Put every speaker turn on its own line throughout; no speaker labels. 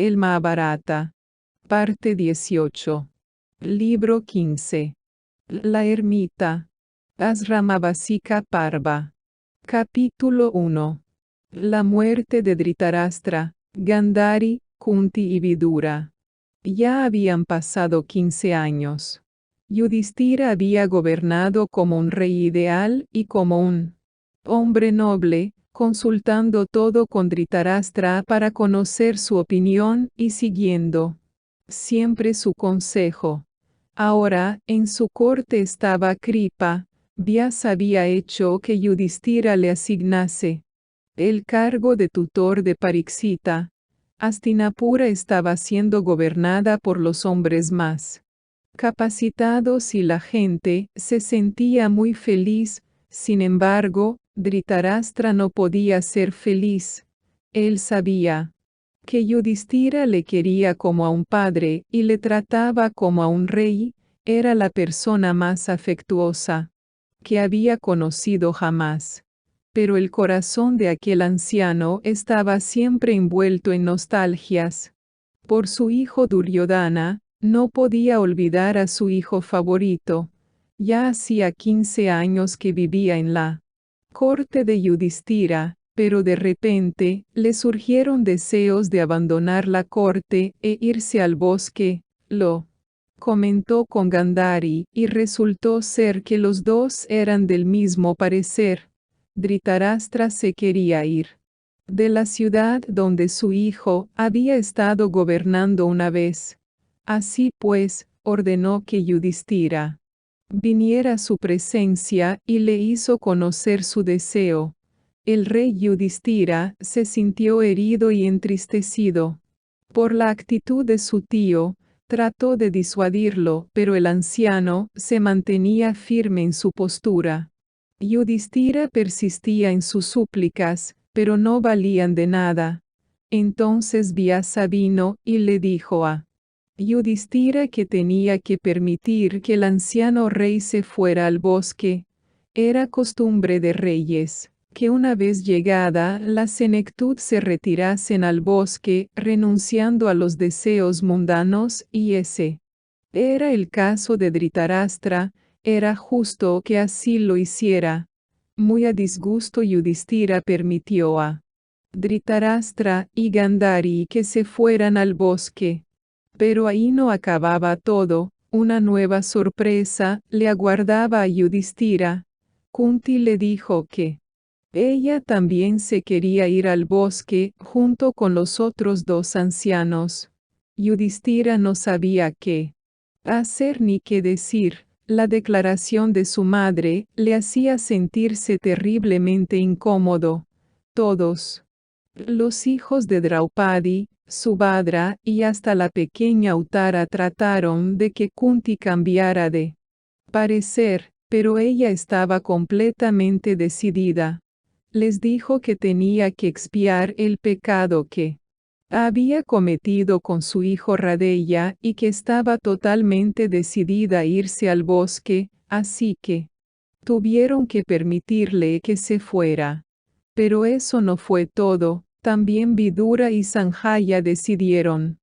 El Mahabharata. Parte 18. Libro 15. La ermita. Asramavasika Parva. Capítulo 1. La muerte de Dhritarashtra, Gandhari, Kunti y Vidura. Ya habían pasado 15 años. Yudhishthira había gobernado como un rey ideal y como un hombre noble, consultando todo con Dhritarashtra para conocer su opinión y siguiendo siempre su consejo. Ahora, en su corte estaba Kripa. Vyasa había hecho que Yudhishthira le asignase el cargo de tutor de Parikshita. Hastinapura estaba siendo gobernada por los hombres más capacitados y la gente se sentía muy feliz. Sin embargo, Dhritarashtra no podía ser feliz. Él sabía que Yudhishthira le quería como a un padre y le trataba como a un rey. Era la persona más afectuosa que había conocido jamás. Pero el corazón de aquel anciano estaba siempre envuelto en nostalgias. Por su hijo Duryodhana, no podía olvidar a su hijo favorito. Ya hacía 15 años que vivía en la corte de Yudhishthira, pero de repente le surgieron deseos de abandonar la corte e irse al bosque. Lo comentó con Gandhari y resultó ser que los dos eran del mismo parecer. Dhritarashtra se quería ir de la ciudad donde su hijo había estado gobernando una vez. Así pues, ordenó que Yudhishthira viniera a su presencia y le hizo conocer su deseo. El rey Yudhishthira se sintió herido y entristecido por la actitud de su tío. Trató de disuadirlo, pero el anciano se mantenía firme en su postura. Yudhishthira persistía en sus súplicas, pero no valían de nada. Entonces Vyasa vino y le dijo a Yudhishthira que tenía que permitir que el anciano rey se fuera al bosque. Era costumbre de reyes que una vez llegada la senectud se retirasen al bosque, renunciando a los deseos mundanos, y ese era el caso de Dhritarashtra. Era justo que así lo hiciera. Muy a disgusto Yudhishthira permitió a Dhritarashtra y Gandhari que se fueran al bosque. Pero ahí no acababa todo. Una nueva sorpresa le aguardaba a Yudhishthira. Kunti le dijo que ella también se quería ir al bosque junto con los otros dos ancianos. Yudhishthira no sabía qué hacer ni qué decir. La declaración de su madre le hacía sentirse terriblemente incómodo. Todos los hijos de Draupadi, Subhadra y hasta la pequeña Uttara trataron de que Kunti cambiara de parecer, pero ella estaba completamente decidida. Les dijo que tenía que expiar el pecado que había cometido con su hijo Radeya y que estaba totalmente decidida a irse al bosque, así que tuvieron que permitirle que se fuera. Pero eso no fue todo. También Vidura y Sanjaya decidieron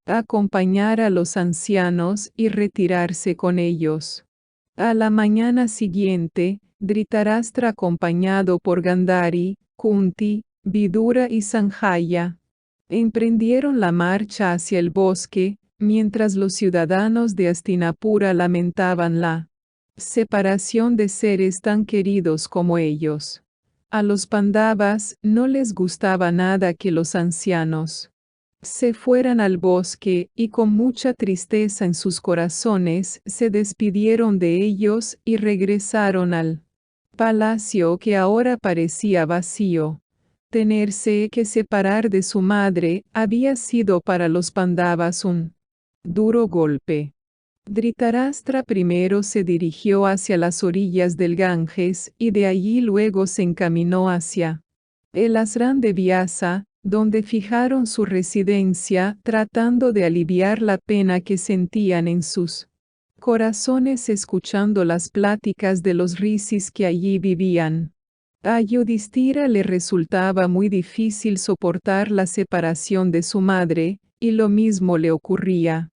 acompañar a los ancianos y retirarse con ellos. A la mañana siguiente, Dhritarashtra acompañado por Gandhari, Kunti, Vidura y Sanjaya emprendieron la marcha hacia el bosque, mientras los ciudadanos de Hastinapura lamentaban la separación de seres tan queridos como ellos. A los Pandavas no les gustaba nada que los ancianos se fueran al bosque y con mucha tristeza en sus corazones se despidieron de ellos y regresaron al palacio que ahora parecía vacío. Tenerse que separar de su madre había sido para los Pandavas un duro golpe. Dhritarashtra primero se dirigió hacia las orillas del Ganges y de allí luego se encaminó hacia el ashram de Vyasa, donde fijaron su residencia, tratando de aliviar la pena que sentían en sus corazones escuchando las pláticas de los rishis que allí vivían. A Yudhishthira le resultaba muy difícil soportar la separación de su madre, y lo mismo le ocurría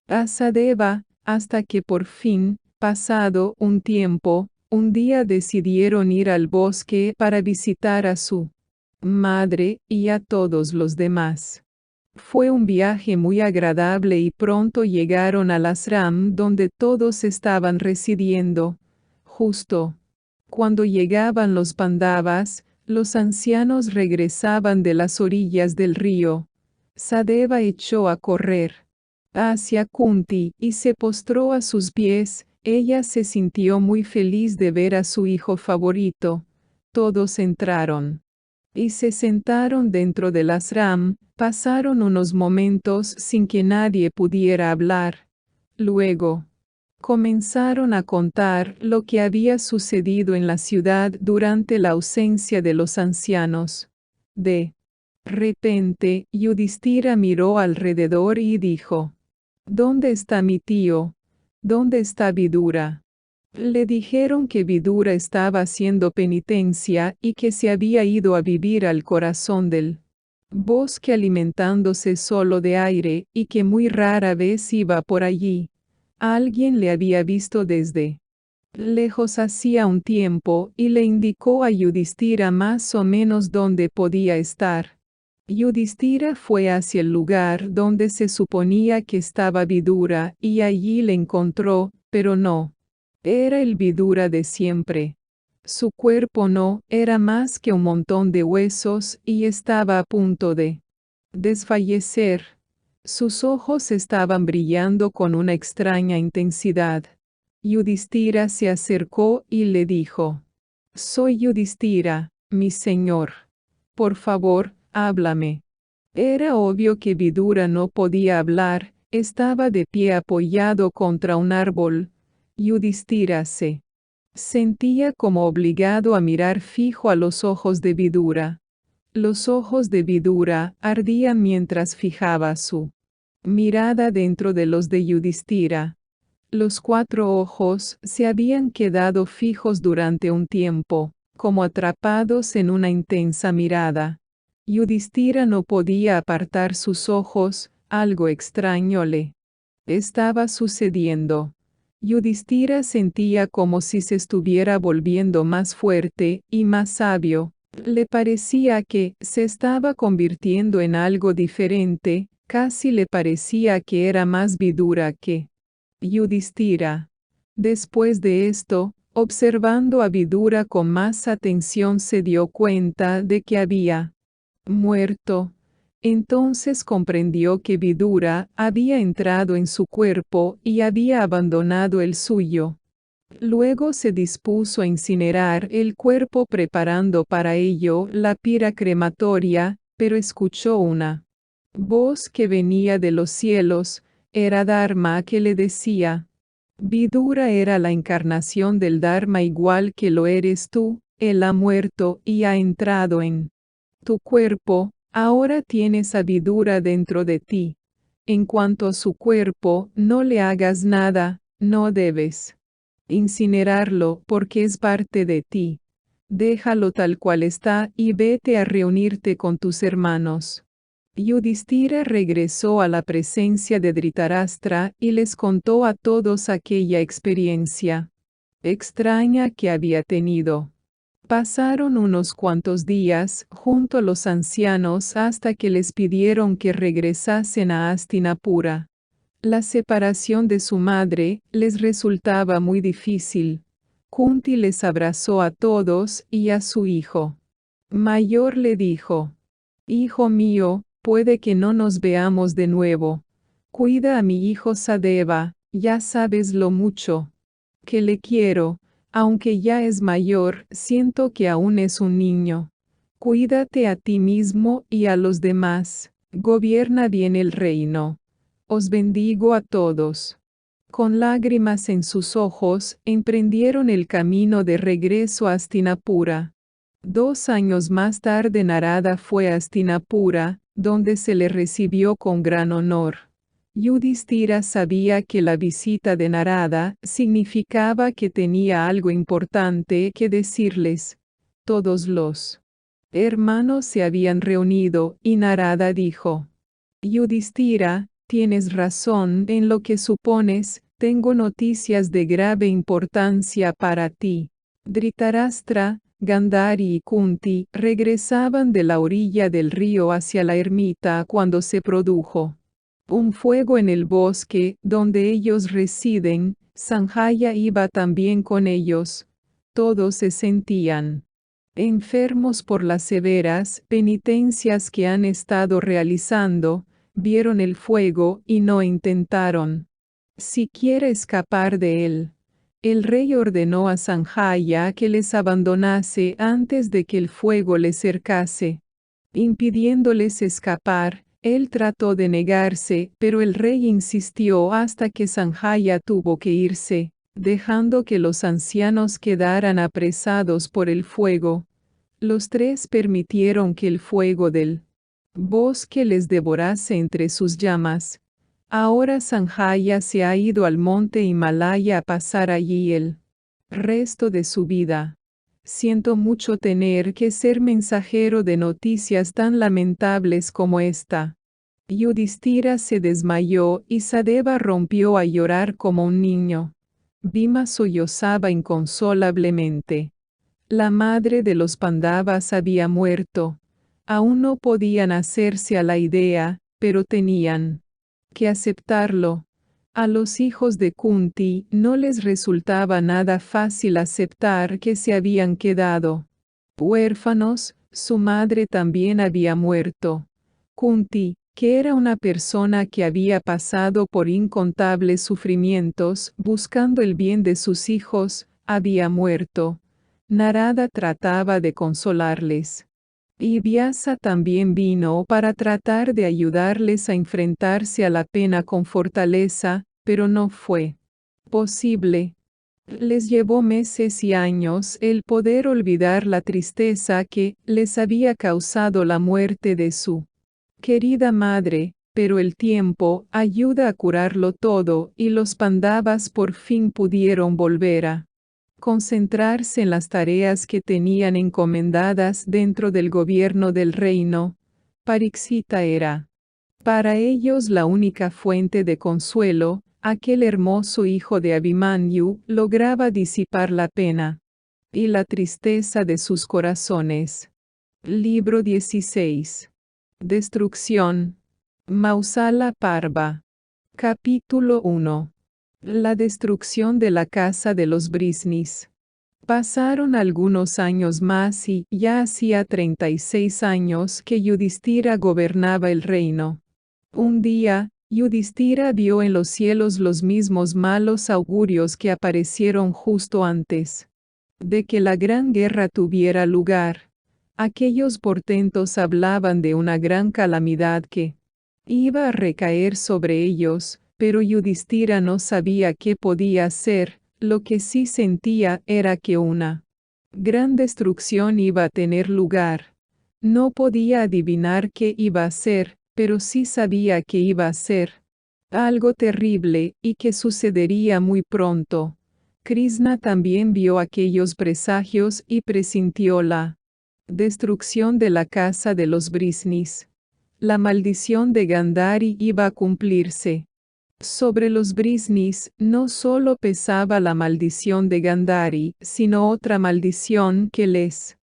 a Sadeva, hasta que por fin, pasado un tiempo, un día decidieron ir al bosque para visitar a su madre y a todos los demás. Fue un viaje muy agradable y pronto llegaron al ashram donde todos estaban residiendo. Justo cuando llegaban los Pandavas, los ancianos regresaban de las orillas del río. Sadeva echó a correr hacia Kunti y se postró a sus pies. Ella se sintió muy feliz de ver a su hijo favorito. Todos entraron y se sentaron dentro del ashram. Pasaron unos momentos sin que nadie pudiera hablar. Luego, comenzaron a contar lo que había sucedido en la ciudad durante la ausencia de los ancianos. De repente, Yudhishthira miró alrededor y dijo: ¿Dónde está mi tío? ¿Dónde está Vidura? Le dijeron que Vidura estaba haciendo penitencia y que se había ido a vivir al corazón del bosque alimentándose solo de aire y que muy rara vez iba por allí. Alguien le había visto desde lejos hacía un tiempo y le indicó a Yudhishthira más o menos dónde podía estar. Yudhishthira fue hacia el lugar donde se suponía que estaba Vidura y allí le encontró, pero no era el Vidura de siempre. Su cuerpo no era más que un montón de huesos y estaba a punto de desfallecer. Sus ojos estaban brillando con una extraña intensidad. Yudhishthira se acercó y le dijo: «Soy Yudhishthira, mi señor. Por favor, háblame». Era obvio que Vidura no podía hablar, estaba de pie apoyado contra un árbol. Yudhishthira se sentía como obligado a mirar fijo a los ojos de Vidura. Los ojos de Vidura ardían mientras fijaba su mirada dentro de los de Yudhishthira. Los 4 ojos se habían quedado fijos durante un tiempo, como atrapados en una intensa mirada. Yudhishthira no podía apartar sus ojos, algo extraño le estaba sucediendo. Yudhishthira sentía como si se estuviera volviendo más fuerte y más sabio. Le parecía que se estaba convirtiendo en algo diferente, casi le parecía que era más Vidura que Yudhishthira. Después de esto, observando a Vidura con más atención, se dio cuenta de que había muerto. Entonces comprendió que Vidura había entrado en su cuerpo y había abandonado el suyo. Luego se dispuso a incinerar el cuerpo preparando para ello la pira crematoria, pero escuchó una voz que venía de los cielos. Era Dharma que le decía: Vidura era la encarnación del Dharma igual que lo eres tú. Él ha muerto y ha entrado en tu cuerpo. Ahora tienes a Vidura dentro de ti. En cuanto a su cuerpo, no le hagas nada, no debes incinerarlo porque es parte de ti. Déjalo tal cual está y vete a reunirte con tus hermanos. Yudhishthira regresó a la presencia de Dhritarashtra y les contó a todos aquella experiencia extraña que había tenido. Pasaron unos cuantos días junto a los ancianos hasta que les pidieron que regresasen a Hastinapura. La separación de su madre les resultaba muy difícil. Kunti les abrazó a todos y a su hijo mayor le dijo: «Hijo mío, puede que no nos veamos de nuevo. Cuida a mi hijo Sadeva, ya sabes lo mucho que le quiero. Aunque ya es mayor, siento que aún es un niño. Cuídate a ti mismo y a los demás. Gobierna bien el reino. Os bendigo a todos». Con lágrimas en sus ojos, emprendieron el camino de regreso a Hastinapura. 2 años más tarde Narada fue a Hastinapura, donde se le recibió con gran honor. Yudhishthira sabía que la visita de Narada significaba que tenía algo importante que decirles. Todos los hermanos se habían reunido y Narada dijo: Yudhishthira, tienes razón en lo que supones, tengo noticias de grave importancia para ti. Dhritarashtra, Gandhari y Kunti regresaban de la orilla del río hacia la ermita cuando se produjo un fuego en el bosque donde ellos residen. Sanjaya iba también con ellos. Todos se sentían enfermos por las severas penitencias que han estado realizando, vieron el fuego y no intentaron siquiera escapar de él. El rey ordenó a Sanjaya que les abandonase antes de que el fuego les cercase. Impidiéndoles escapar, él trató de negarse, pero el rey insistió hasta que Sanjaya tuvo que irse, dejando que los ancianos quedaran apresados por el fuego. Los tres permitieron que el fuego del bosque les devorase entre sus llamas. Ahora Sanjaya se ha ido al monte Himalaya a pasar allí el resto de su vida. Siento mucho tener que ser mensajero de noticias tan lamentables como esta. Yudhishthira se desmayó y Sadeva rompió a llorar como un niño. Bhima sollozaba inconsolablemente. La madre de los Pandavas había muerto. Aún no podían hacerse a la idea, pero tenían que aceptarlo. A los hijos de Kunti no les resultaba nada fácil aceptar que se habían quedado huérfanos. Su madre también había muerto. Kunti, que era una persona que había pasado por incontables sufrimientos buscando el bien de sus hijos, había muerto. Narada trataba de consolarles. Y Vyasa también vino para tratar de ayudarles a enfrentarse a la pena con fortaleza, pero no fue posible. Les llevó meses y años el poder olvidar la tristeza que les había causado la muerte de su querida madre, pero el tiempo ayuda a curarlo todo y los Pandavas por fin pudieron volver a concentrarse en las tareas que tenían encomendadas dentro del gobierno del reino. Parikshita era para ellos la única fuente de consuelo. Aquel hermoso hijo de Abhimanyu lograba disipar la pena y la tristeza de sus corazones. Libro 16. Destrucción. Mausala Parva. Capítulo 1. La destrucción de la casa de los Brisnis. Pasaron algunos años más y ya hacía 36 años que Yudhishthira gobernaba el reino. Un día, Yudhishthira vio en los cielos los mismos malos augurios que aparecieron justo antes de que la gran guerra tuviera lugar. Aquellos portentos hablaban de una gran calamidad que iba a recaer sobre ellos, pero Yudhishthira no sabía qué podía hacer. Lo que sí sentía era que una gran destrucción iba a tener lugar. No podía adivinar qué iba a ser, pero sí sabía que iba a ser algo terrible y que sucedería muy pronto. Krishna también vio aquellos presagios y presintió la destrucción de la casa de los Brisnis. La maldición de Gandhari iba a cumplirse. Sobre los Brisnis no solo pesaba la maldición de Gandhari, sino otra maldición que les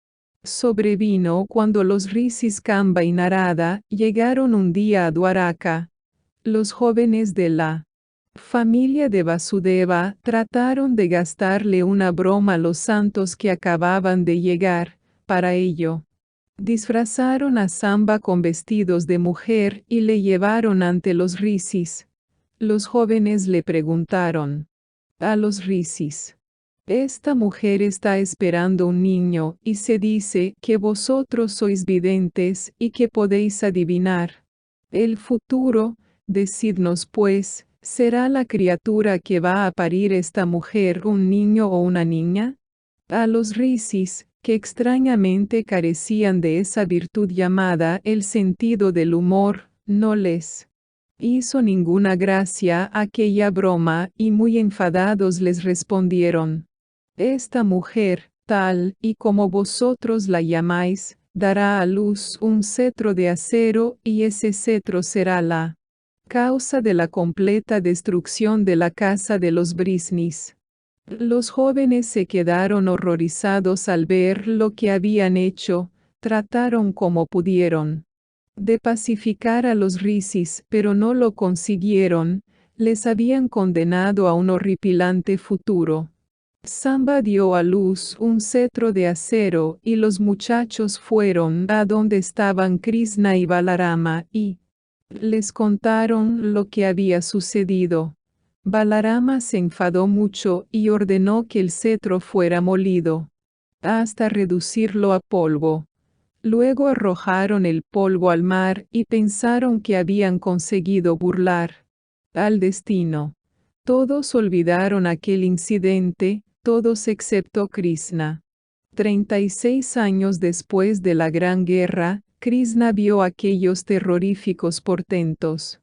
sobrevino cuando los rishis Kamba y Narada llegaron un día a Dwaraka. Los jóvenes de la familia de Vasudeva trataron de gastarle una broma a los santos que acababan de llegar. Para ello, disfrazaron a Samba con vestidos de mujer y le llevaron ante los rishis. Los jóvenes le preguntaron a los rishis: esta mujer está esperando un niño y se dice que vosotros sois videntes y que podéis adivinar el futuro. Decidnos pues, ¿será la criatura que va a parir esta mujer un niño o una niña? A los rishis, que extrañamente carecían de esa virtud llamada el sentido del humor, no les hizo ninguna gracia aquella broma y muy enfadados les respondieron: esta mujer, tal y como vosotros la llamáis, dará a luz un cetro de acero y ese cetro será la causa de la completa destrucción de la casa de los Brisnis. Los jóvenes se quedaron horrorizados al ver lo que habían hecho, trataron como pudieron de pacificar a los Risis, pero no lo consiguieron, les habían condenado a un horripilante futuro. Samba dio a luz un cetro de acero y los muchachos fueron a donde estaban Krishna y Balarama y les contaron lo que había sucedido. Balarama se enfadó mucho y ordenó que el cetro fuera molido hasta reducirlo a polvo. Luego arrojaron el polvo al mar y pensaron que habían conseguido burlar al destino. Todos olvidaron aquel incidente, todos excepto Krishna. 36 años después de la Gran Guerra, Krishna vio aquellos terroríficos portentos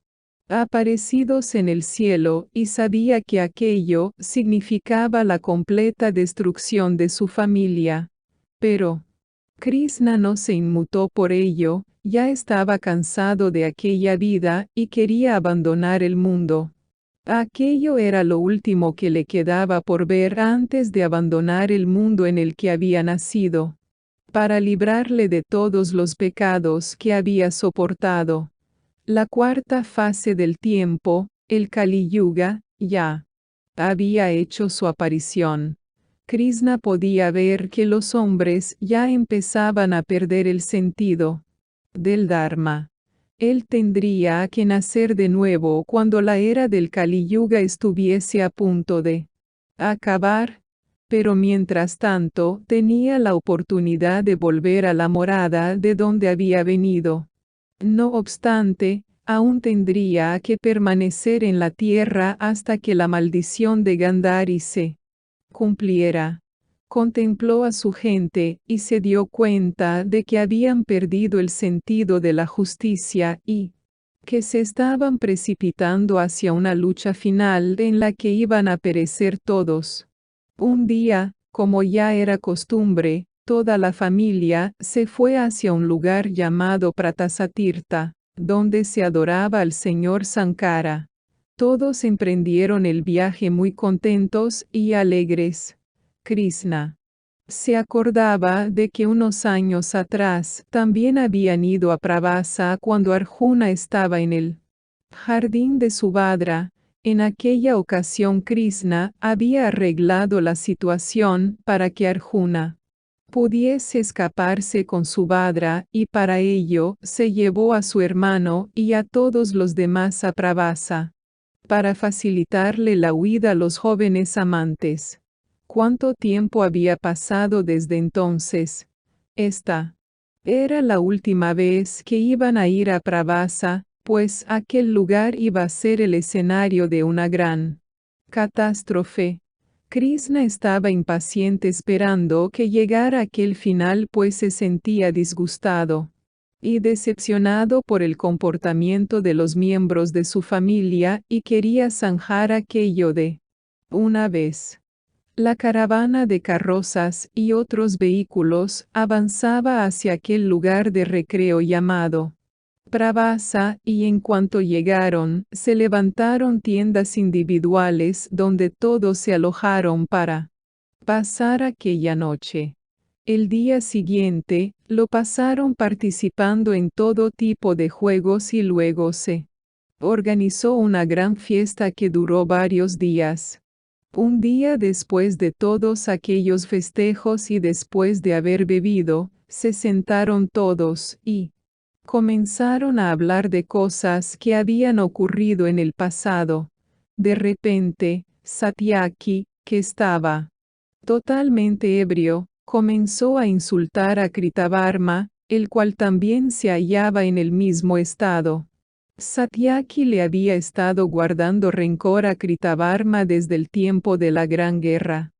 aparecidos en el cielo y sabía que aquello significaba la completa destrucción de su familia. Pero Krishna no se inmutó por ello, ya estaba cansado de aquella vida y quería abandonar el mundo. Aquello era lo último que le quedaba por ver antes de abandonar el mundo en el que había nacido, para librarle de todos los pecados que había soportado. La cuarta fase del tiempo, el Kali Yuga, ya había hecho su aparición. Krishna podía ver que los hombres ya empezaban a perder el sentido del Dharma. Él tendría que nacer de nuevo cuando la era del Kali Yuga estuviese a punto de acabar, pero mientras tanto tenía la oportunidad de volver a la morada de donde había venido. No obstante, aún tendría que permanecer en la tierra hasta que la maldición de Gandhari se cumpliera. Contempló a su gente y se dio cuenta de que habían perdido el sentido de la justicia y que se estaban precipitando hacia una lucha final en la que iban a perecer todos. Un día, como ya era costumbre, toda la familia se fue hacia un lugar llamado Pratasatirtha, donde se adoraba al señor Sankara. Todos emprendieron el viaje muy contentos y alegres. Krishna se acordaba de que unos años atrás también habían ido a Pravasa cuando Arjuna estaba en el jardín de Subhadra. En aquella ocasión Krishna había arreglado la situación para que Arjuna pudiese escaparse con Subhadra y para ello se llevó a su hermano y a todos los demás a Pravasa para facilitarle la huida a los jóvenes amantes. ¿Cuánto tiempo había pasado desde entonces? Esta era la última vez que iban a ir a Pravasa, pues aquel lugar iba a ser el escenario de una gran catástrofe. Krishna estaba impaciente esperando que llegara aquel final, pues se sentía disgustado y decepcionado por el comportamiento de los miembros de su familia y quería zanjar aquello de una vez. La caravana de carrozas y otros vehículos avanzaba hacia aquel lugar de recreo llamado Pravasa y en cuanto llegaron, se levantaron tiendas individuales donde todos se alojaron para pasar aquella noche. El día siguiente, lo pasaron participando en todo tipo de juegos y luego se organizó una gran fiesta que duró varios días. Un día después de todos aquellos festejos y después de haber bebido, se sentaron todos y comenzaron a hablar de cosas que habían ocurrido en el pasado. De repente, Satyaki, que estaba totalmente ebrio, comenzó a insultar a Kritavarma, el cual también se hallaba en el mismo estado. Satyaki le había estado guardando rencor a Kritavarma desde el tiempo de la Gran Guerra.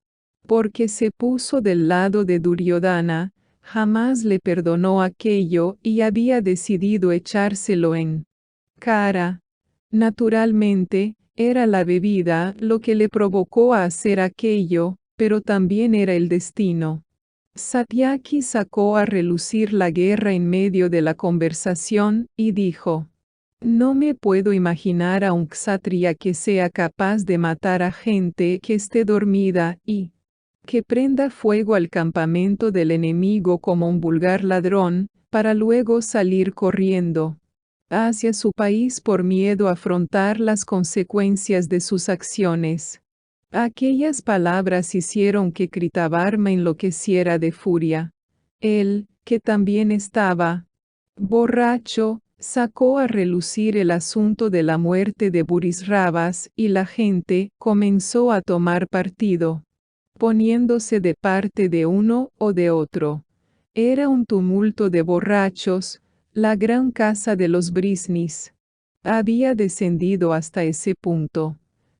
Porque se puso del lado de Duryodhana, jamás le perdonó aquello y había decidido echárselo en cara. Naturalmente, era la bebida lo que le provocó a hacer aquello, pero también era el destino. Satyaki sacó a relucir la guerra en medio de la conversación, y dijo: no me puedo imaginar a un kshatriya que sea capaz de matar a gente que esté dormida y que prenda fuego al campamento del enemigo como un vulgar ladrón, para luego salir corriendo hacia su país por miedo a afrontar las consecuencias de sus acciones. Aquellas palabras hicieron que Kritavarma enloqueciera de furia. Él, que también estaba borracho, sacó a relucir el asunto de la muerte de Burisrabas y la gente comenzó a tomar partido, poniéndose de parte de uno o de otro. Era un tumulto de borrachos. La gran casa de los Brisnis había descendido hasta ese punto.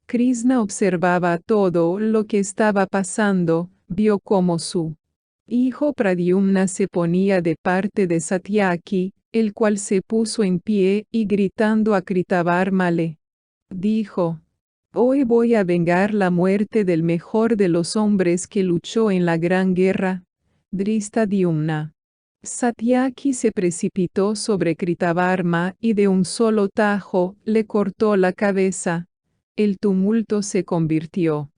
Krishna observaba todo lo que estaba pasando, vio cómo su hijo Pradyumna se ponía de parte de Satyaki, el cual se puso en pie y gritando a Kritavarma le dijo: hoy voy a vengar la muerte del mejor de los hombres que luchó en la gran guerra, Drishtadyumna. Satyaki se precipitó sobre Kritavarma y de un solo tajo le cortó la cabeza. El tumulto se convirtió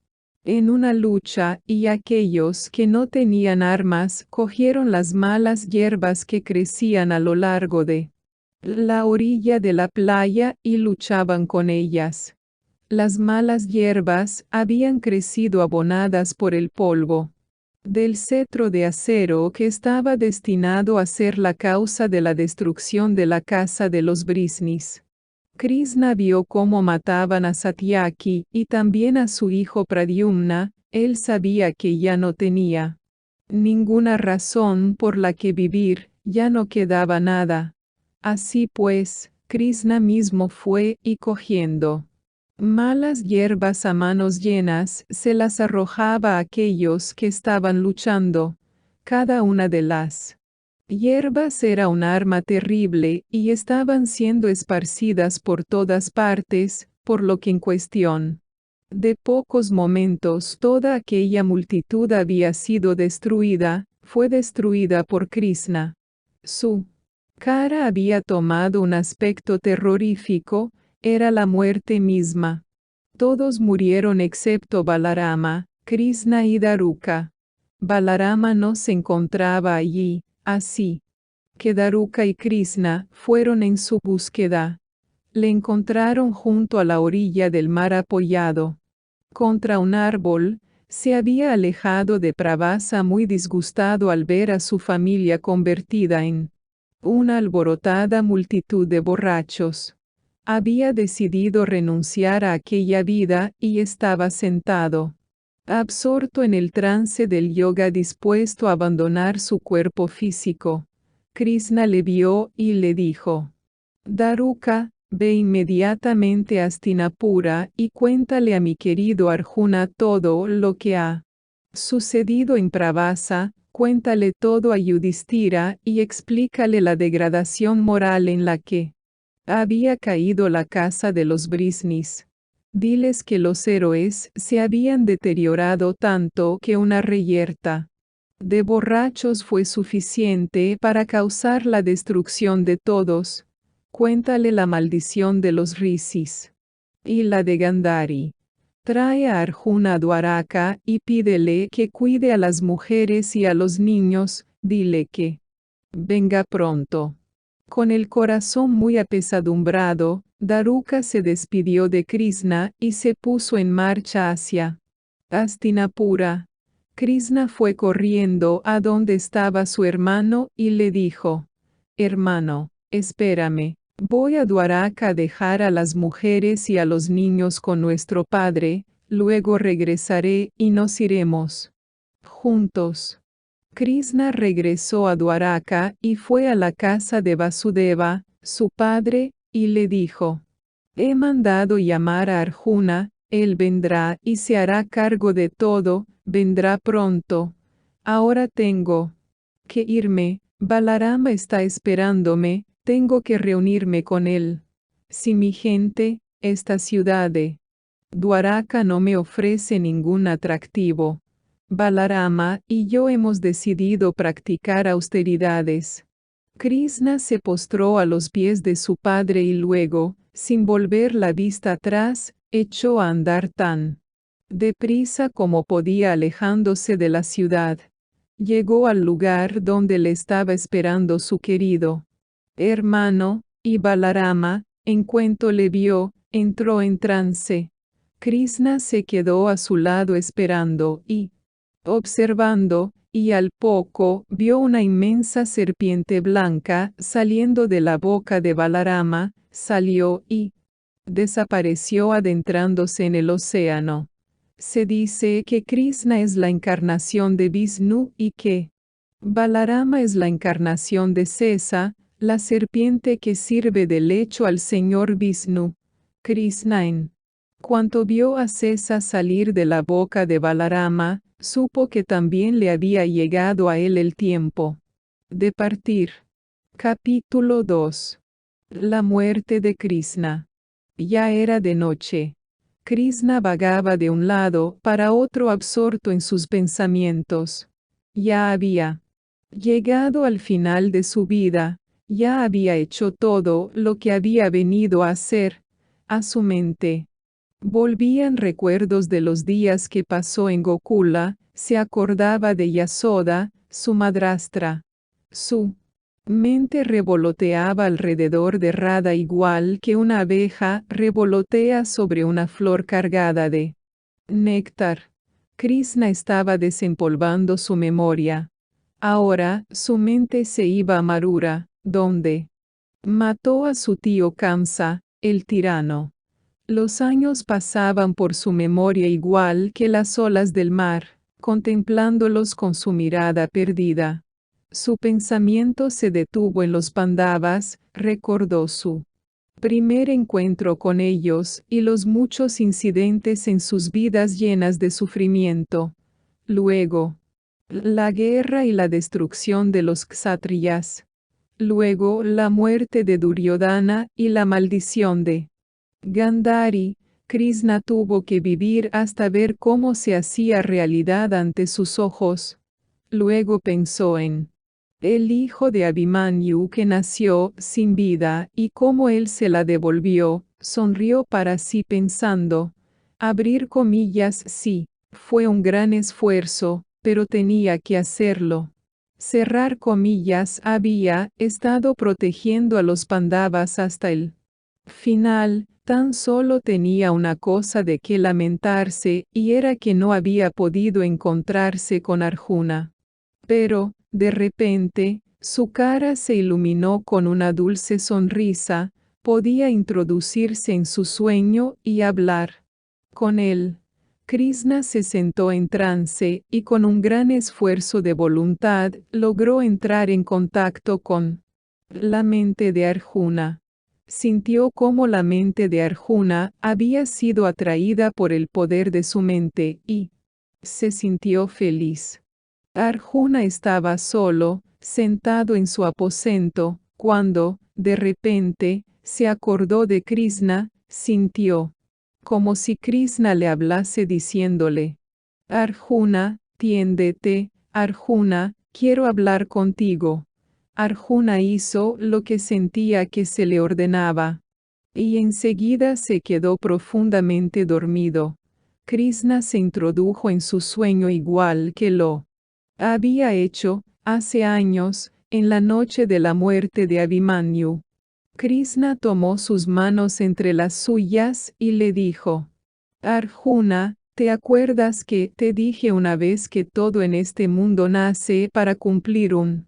en una lucha y aquellos que no tenían armas cogieron las malas hierbas que crecían a lo largo de la orilla de la playa y luchaban con ellas. Las malas hierbas habían crecido abonadas por el polvo del cetro de acero que estaba destinado a ser la causa de la destrucción de la casa de los Brisnis. Krishna vio cómo mataban a Satyaki y también a su hijo Pradyumna. Él sabía que ya no tenía ninguna razón por la que vivir, ya no quedaba nada. Así pues, Krishna mismo fue y cogiendo malas hierbas a manos llenas, se las arrojaba a aquellos que estaban luchando. Cada una de las hierbas era un arma terrible y estaban siendo esparcidas por todas partes, por lo que en cuestión de pocos momentos toda aquella multitud había sido destruida, fue destruida por Krishna. Su cara había tomado un aspecto terrorífico, era la muerte misma. Todos murieron excepto Balarama, Krishna y Daruka. Balarama no se encontraba allí, así que Daruka y Krishna fueron en su búsqueda. Le encontraron junto a la orilla del mar apoyado contra un árbol. Se había alejado de Pravasa muy disgustado al ver a su familia convertida en una alborotada multitud de borrachos. Había decidido renunciar a aquella vida y estaba sentado, absorto en el trance del yoga, dispuesto a abandonar su cuerpo físico. Krishna le vio y le dijo: Daruka, ve inmediatamente a Hastinapura y cuéntale a mi querido Arjuna todo lo que ha sucedido en Pravasa. Cuéntale todo a Yudhishthira y explícale la degradación moral en la que había caído la casa de los Brisnis. Diles que los héroes se habían deteriorado tanto que una reyerta de borrachos fue suficiente para causar la destrucción de todos. Cuéntale la maldición de los rishis y la de Gandhari. Trae a Arjuna a Dwaraka y pídele que cuide a las mujeres y a los niños. Dile que venga pronto. Con el corazón muy apesadumbrado, Daruka se despidió de Krishna y se puso en marcha hacia Hastinapura. Krishna fue corriendo a donde estaba su hermano y le dijo: Hermano, espérame, voy a Dwaraka a dejar a las mujeres y a los niños con nuestro padre, luego regresaré y nos iremos juntos. Krishna regresó a Dwaraka y fue a la casa de Vasudeva, su padre, y le dijo: he mandado llamar a Arjuna, él vendrá y se hará cargo de todo, vendrá pronto. Ahora tengo que irme, Balarama está esperándome, tengo que reunirme con él. Si mi gente, esta ciudad de Dwaraka no me ofrece ningún atractivo, Balarama y yo hemos decidido practicar austeridades. Krishna se postró a los pies de su padre y luego, sin volver la vista atrás, echó a andar tan deprisa como podía alejándose de la ciudad. Llegó al lugar donde le estaba esperando su querido hermano, y Balarama, en cuanto le vio, entró en trance. Krishna se quedó a su lado esperando y observando, y al poco vio una inmensa serpiente blanca saliendo de la boca de Balarama, salió y desapareció adentrándose en el océano. Se dice que Krishna es la encarnación de Vishnu y que Balarama es la encarnación de Sesa, la serpiente que sirve de lecho al señor Vishnu. Krishna en cuanto vio a Sesa salir de la boca de Balarama, supo que también le había llegado a él el tiempo de partir. Capítulo 2. La muerte de Krishna. Ya era de noche. Krishna vagaba de un lado para otro absorto en sus pensamientos. Ya había llegado al final de su vida, ya había hecho todo lo que había venido a hacer. A su mente volvían recuerdos de los días que pasó en Gokula, se acordaba de Yasoda, su madrastra. Su mente revoloteaba alrededor de Radha igual que una abeja revolotea sobre una flor cargada de néctar. Krishna estaba desempolvando su memoria. Ahora su mente se iba a Marura, donde mató a su tío Kamsa, el tirano. Los años pasaban por su memoria igual que las olas del mar, contemplándolos con su mirada perdida. Su pensamiento se detuvo en los Pandavas, recordó su primer encuentro con ellos y los muchos incidentes en sus vidas llenas de sufrimiento. Luego, la guerra y la destrucción de los kshatriyas. Luego, la muerte de Duryodhana y la maldición de Gandhari. Krishna tuvo que vivir hasta ver cómo se hacía realidad ante sus ojos. Luego pensó en el hijo de Abhimanyu que nació sin vida y cómo él se la devolvió, sonrió para sí pensando, abrir comillas sí, fue un gran esfuerzo, pero tenía que hacerlo. Cerrar comillas, había estado protegiendo a los Pandavas hasta el final, tan solo tenía una cosa de que lamentarse y era que no había podido encontrarse con Arjuna. Pero, de repente, su cara se iluminó con una dulce sonrisa, podía introducirse en su sueño y hablar con él. Krishna se sentó en trance y con un gran esfuerzo de voluntad logró entrar en contacto con la mente de Arjuna. Sintió cómo la mente de Arjuna había sido atraída por el poder de su mente y se sintió feliz. Arjuna estaba solo, sentado en su aposento, cuando, de repente, se acordó de Krishna, sintió como si Krishna le hablase diciéndole: Arjuna, tiéndete, Arjuna, quiero hablar contigo. Arjuna hizo lo que sentía que se le ordenaba. Y enseguida se quedó profundamente dormido. Krishna se introdujo en su sueño igual que lo había hecho, hace años, en la noche de la muerte de Abhimanyu. Krishna tomó sus manos entre las suyas y le dijo: Arjuna, ¿te acuerdas que te dije una vez que todo en este mundo nace para cumplir un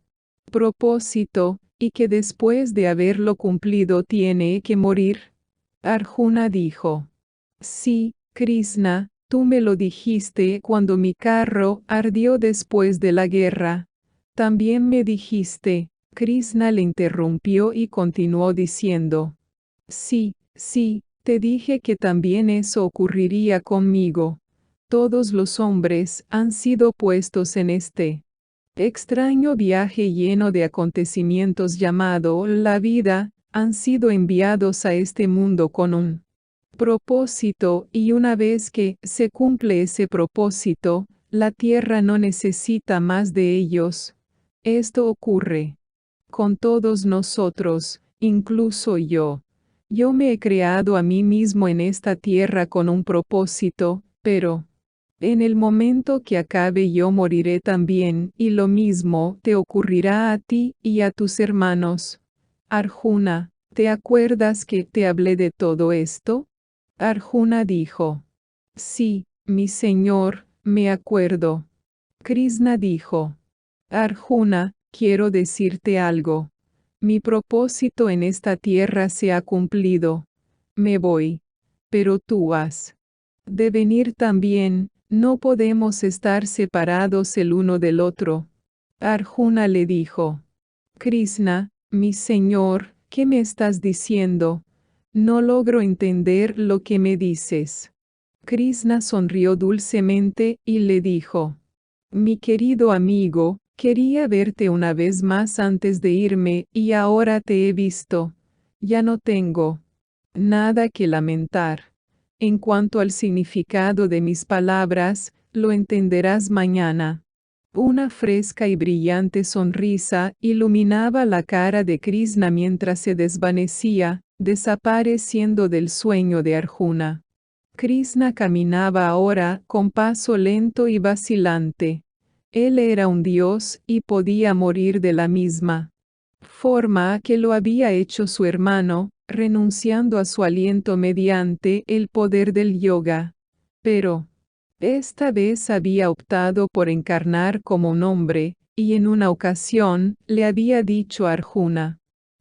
propósito, y que después de haberlo cumplido tiene que morir? Arjuna dijo: Sí, Krishna, tú me lo dijiste cuando mi carro ardió después de la guerra. También me dijiste. Krishna le interrumpió y continuó diciendo: Sí, sí, te dije que también eso ocurriría conmigo. Todos los hombres han sido puestos en este extraño viaje lleno de acontecimientos llamado la vida, han sido enviados a este mundo con un propósito y una vez que se cumple ese propósito, La tierra no necesita más de ellos. Esto ocurre con todos nosotros, incluso yo. Yo me he creado a mí mismo en esta tierra con un propósito, pero en el momento que acabe yo moriré también, y lo mismo te ocurrirá a ti y a tus hermanos. Arjuna, ¿te acuerdas que te hablé de todo esto? Arjuna dijo: Sí, mi señor, me acuerdo. Krishna dijo: Arjuna, quiero decirte algo. Mi propósito en esta tierra se ha cumplido. Me voy. Pero tú has de venir también, no podemos estar separados el uno del otro. Arjuna le dijo: Krishna, mi señor, ¿qué me estás diciendo? No logro entender lo que me dices. Krishna sonrió dulcemente y le dijo: Mi querido amigo, quería verte una vez más antes de irme y ahora te he visto. Ya no tengo nada que lamentar. En cuanto al significado de mis palabras, lo entenderás mañana. Una fresca y brillante sonrisa iluminaba la cara de Krishna mientras se desvanecía, desapareciendo del sueño de Arjuna. Krishna caminaba ahora con paso lento y vacilante. Él era un dios y podía morir de la misma forma que lo había hecho su hermano, renunciando a su aliento mediante el poder del yoga. Pero esta vez había optado por encarnar como un hombre, y en una ocasión le había dicho a Arjuna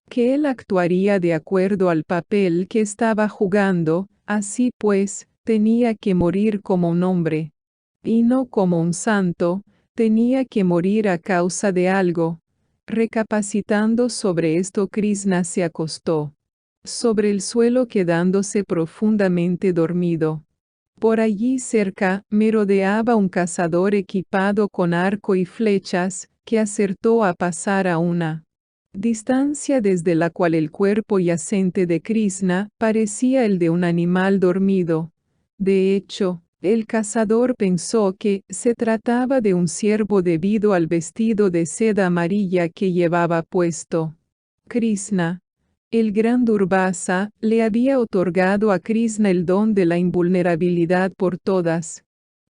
que él actuaría de acuerdo al papel que estaba jugando, así pues, tenía que morir como un hombre. Y no como un santo, tenía que morir a causa de algo. Recapacitando sobre esto, Krishna se acostó sobre el suelo quedándose profundamente dormido. Por allí cerca, me rodeaba un cazador equipado con arco y flechas, que acertó a pasar a una distancia desde la cual el cuerpo yacente de Krishna parecía el de un animal dormido. De hecho, el cazador pensó que se trataba de un ciervo debido al vestido de seda amarilla que llevaba puesto. Krishna, el gran Durvasa, le había otorgado a Krishna el don de la invulnerabilidad por todas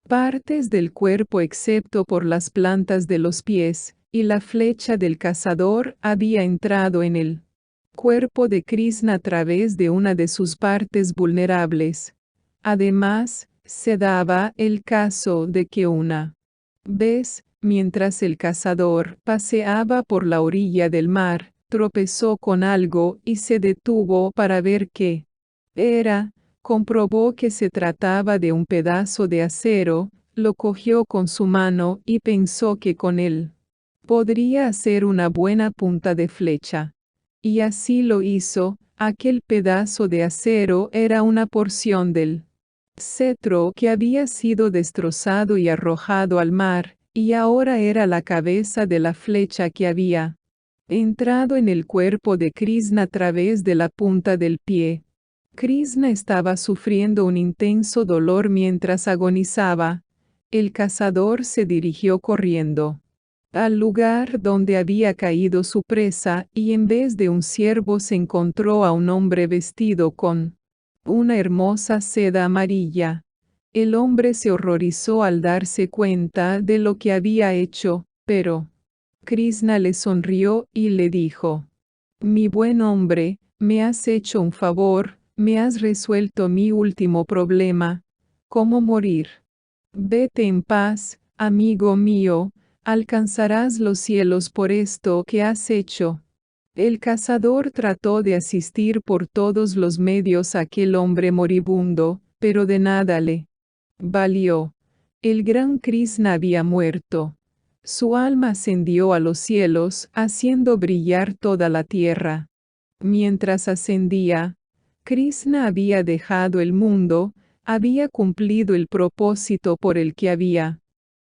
partes del cuerpo excepto por las plantas de los pies, y la flecha del cazador había entrado en el cuerpo de Krishna a través de una de sus partes vulnerables. Además, se daba el caso de que una vez, mientras el cazador paseaba por la orilla del mar, tropezó con algo y se detuvo para ver qué era. Comprobó que se trataba de un pedazo de acero, lo cogió con su mano y pensó que con él podría hacer una buena punta de flecha. Y así lo hizo. Aquel pedazo de acero era una porción del cetro que había sido destrozado y arrojado al mar, y ahora era la cabeza de la flecha que había entrado en el cuerpo de Krishna a través de la punta del pie. Krishna estaba sufriendo un intenso dolor mientras agonizaba. El cazador se dirigió corriendo al lugar donde había caído su presa y en vez de un ciervo se encontró a un hombre vestido con una hermosa seda amarilla. El hombre se horrorizó al darse cuenta de lo que había hecho, pero Krishna le sonrió y le dijo: Mi buen hombre, me has hecho un favor, me has resuelto mi último problema. ¿Cómo morir? Vete en paz, amigo mío, alcanzarás los cielos por esto que has hecho. El cazador trató de asistir por todos los medios a aquel hombre moribundo, pero de nada le valió. El gran Krishna había muerto. Su alma ascendió a los cielos, haciendo brillar toda la tierra. Mientras ascendía, Krishna había dejado el mundo, había cumplido el propósito por el que había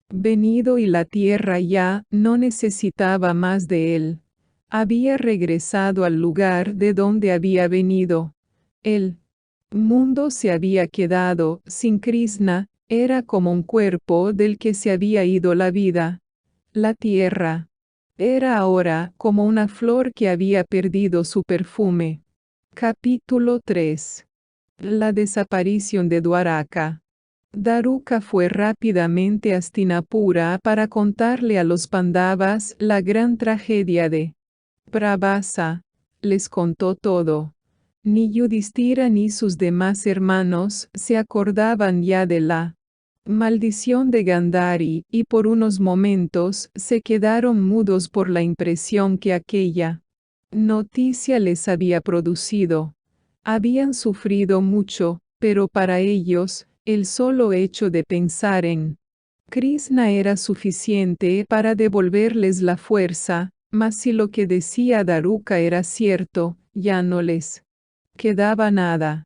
venido y la tierra ya no necesitaba más de él. Había regresado al lugar de donde había venido. El mundo se había quedado sin Krishna, Era como un cuerpo del que se había ido la vida. La tierra. Era ahora como una flor que había perdido su perfume. Capítulo 3. La desaparición de Dwaraka. Daruka fue rápidamente a Hastinapura para contarle a los Pandavas la gran tragedia de Prabhasa. Les contó todo. Ni Yudhishthira ni sus demás hermanos se acordaban ya de la maldición de Gandhari, y por unos momentos se quedaron mudos por la impresión que aquella noticia les había producido. Habían sufrido mucho, pero para ellos, el solo hecho de pensar en Krishna era suficiente para devolverles la fuerza, mas si lo que decía Daruka era cierto, ya no les quedaba nada.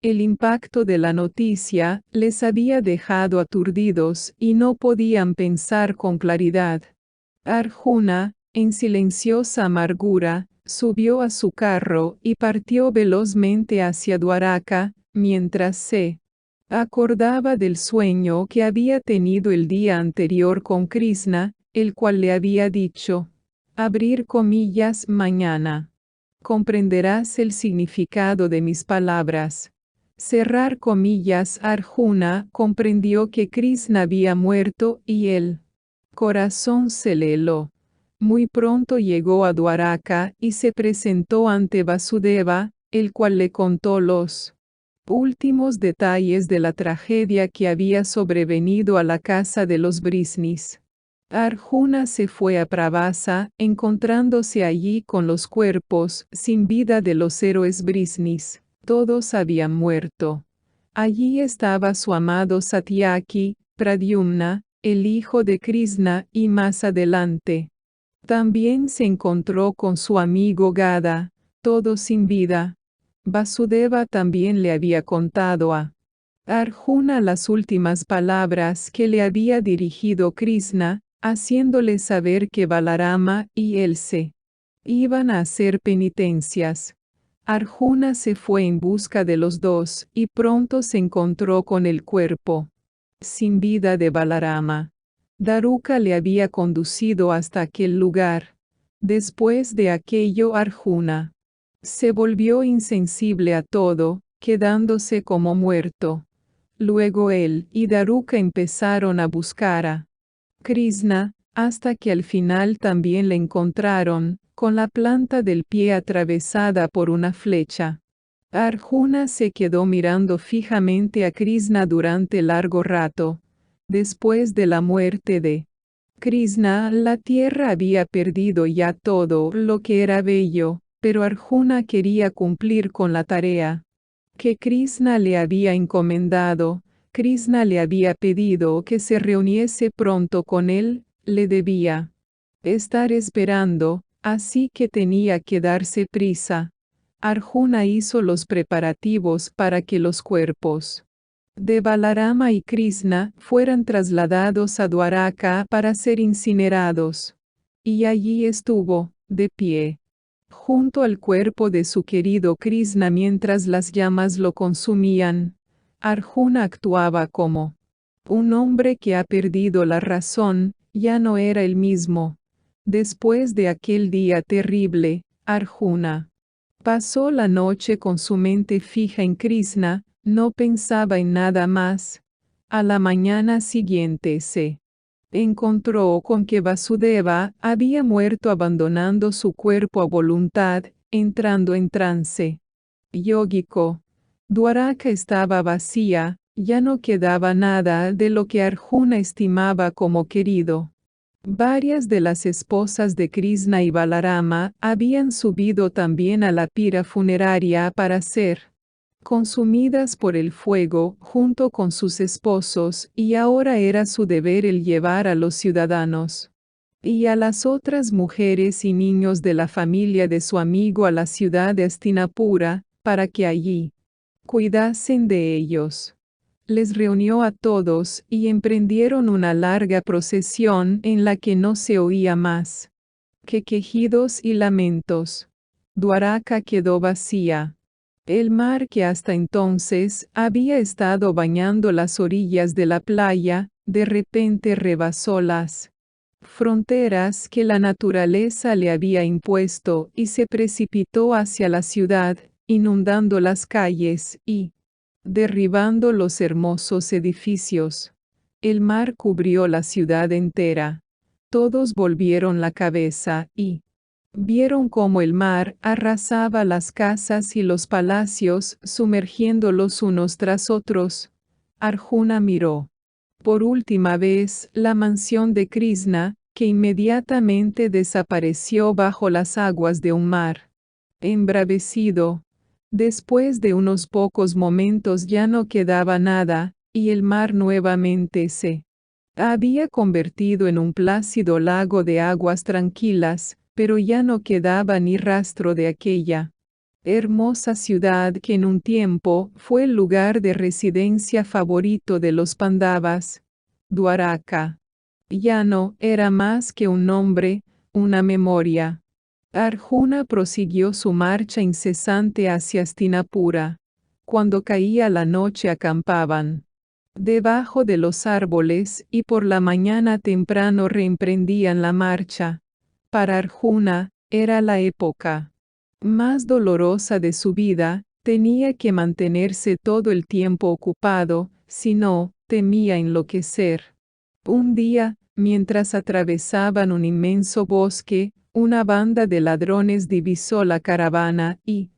El impacto de la noticia les había dejado aturdidos y no podían pensar con claridad. Arjuna, en silenciosa amargura, subió a su carro y partió velozmente hacia Dwaraka, mientras se acordaba del sueño que había tenido el día anterior con Krishna, el cual le había dicho, abrir comillas mañana. Comprenderás el significado de mis palabras. Cerrar comillas. Arjuna comprendió que Krishna había muerto y el corazón se le heló. Muy pronto llegó a Dwaraka y se presentó ante Vasudeva, el cual le contó los últimos detalles de la tragedia que había sobrevenido a la casa de los Brisnis. Arjuna se fue a Prabhasa, encontrándose allí con los cuerpos sin vida de los héroes Brisnis. Todos habían muerto. Allí estaba su amado Satyaki, Pradyumna, el hijo de Krishna, y más adelante también se encontró con su amigo Gada, todos sin vida. Vasudeva también le había contado a Arjuna las últimas palabras que le había dirigido Krishna, haciéndole saber que Balarama y él se iban a hacer penitencias. Arjuna se fue en busca de los dos y pronto se encontró con el cuerpo sin vida de Balarama. Daruka le había conducido hasta aquel lugar. Después de aquello Arjuna se volvió insensible a todo, quedándose como muerto. Luego él y Daruka empezaron a buscar a Krishna, hasta que al final también le encontraron, con la planta del pie atravesada por una flecha. Arjuna se quedó mirando fijamente a Krishna durante largo rato. Después de la muerte de Krishna, la tierra había perdido ya todo lo que era bello, pero Arjuna quería cumplir con la tarea que Krishna le había encomendado. Krishna le había pedido que se reuniese pronto con él, le debía estar esperando, así que tenía que darse prisa. Arjuna hizo los preparativos para que los cuerpos de Balarama y Krishna fueran trasladados a Dwaraka para ser incinerados. Y allí estuvo, de pie, junto al cuerpo de su querido Krishna mientras las llamas lo consumían. Arjuna actuaba como un hombre que ha perdido la razón, ya no era el mismo. Después de aquel día terrible, Arjuna pasó la noche con su mente fija en Krishna, no pensaba en nada más. A la mañana siguiente se encontró con que Vasudeva había muerto abandonando su cuerpo a voluntad, entrando en trance yógico. Dwaraka estaba vacía, ya no quedaba nada de lo que Arjuna estimaba como querido. Varias de las esposas de Krishna y Balarama habían subido también a la pira funeraria para ser consumidas por el fuego junto con sus esposos, y ahora era su deber el llevar a los ciudadanos y a las otras mujeres y niños de la familia de su amigo a la ciudad de Hastinapura, para que allí cuidasen de ellos. Les reunió a todos y emprendieron una larga procesión en la que no se oía más que quejidos y lamentos. Dwaraka quedó vacía. El mar que hasta entonces había estado bañando las orillas de la playa, de repente rebasó las fronteras que la naturaleza le había impuesto y se precipitó hacia la ciudad, inundando las calles y derribando los hermosos edificios. El mar cubrió la ciudad entera. Todos volvieron la cabeza y vieron cómo el mar arrasaba las casas y los palacios, sumergiéndolos unos tras otros. Arjuna miró por última vez la mansión de Krishna, que inmediatamente desapareció bajo las aguas de un mar embravecido. Después de unos pocos momentos ya no quedaba nada, y el mar nuevamente se había convertido en un plácido lago de aguas tranquilas, pero ya no quedaba ni rastro de aquella hermosa ciudad que en un tiempo fue el lugar de residencia favorito de los Pandavas. Dwaraka ya no era más que un nombre, una memoria. Arjuna prosiguió su marcha incesante hacia Hastinapura. Cuando caía la noche acampaban debajo de los árboles y por la mañana temprano reemprendían la marcha. Para Arjuna, era la época más dolorosa de su vida, tenía que mantenerse todo el tiempo ocupado, si no, temía enloquecer. Un día, mientras atravesaban un inmenso bosque, una banda de ladrones divisó la caravana y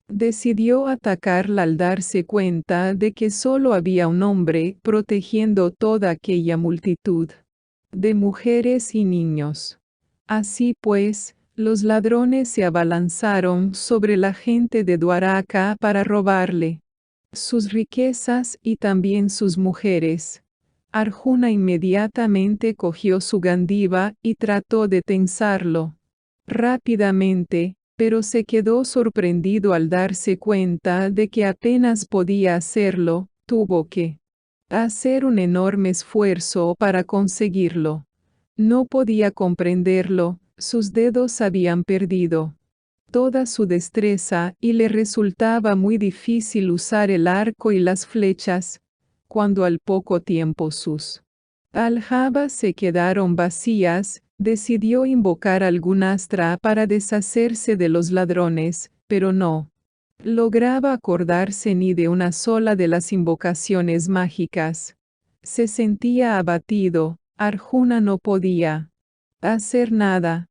decidió atacarla al darse cuenta de que solo había un hombre protegiendo toda aquella multitud de mujeres y niños. Así pues, los ladrones se abalanzaron sobre la gente de Dwaraka para robarle sus riquezas y también sus mujeres. Arjuna inmediatamente cogió su gandiva y trató de tensarlo rápidamente, pero se quedó sorprendido al darse cuenta de que apenas podía hacerlo, tuvo que hacer un enorme esfuerzo para conseguirlo. No podía comprenderlo, sus dedos habían perdido toda su destreza y le resultaba muy difícil usar el arco y las flechas, cuando al poco tiempo sus aljabas se quedaron vacías, decidió invocar algún astra para deshacerse de los ladrones, pero no lograba acordarse ni de una sola de las invocaciones mágicas. Se sentía abatido, Arjuna no podía hacer nada.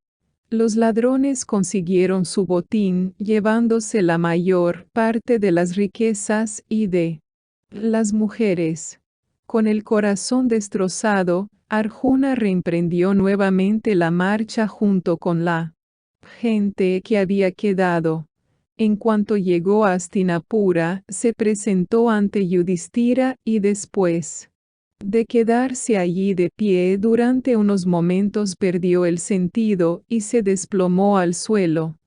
Los ladrones consiguieron su botín, llevándose la mayor parte de las riquezas y de las mujeres. Con el corazón destrozado, Arjuna reemprendió nuevamente la marcha junto con la gente que había quedado. En cuanto llegó a Hastinapura, se presentó ante Yudhishthira y después de quedarse allí de pie durante unos momentos perdió el sentido y se desplomó al suelo.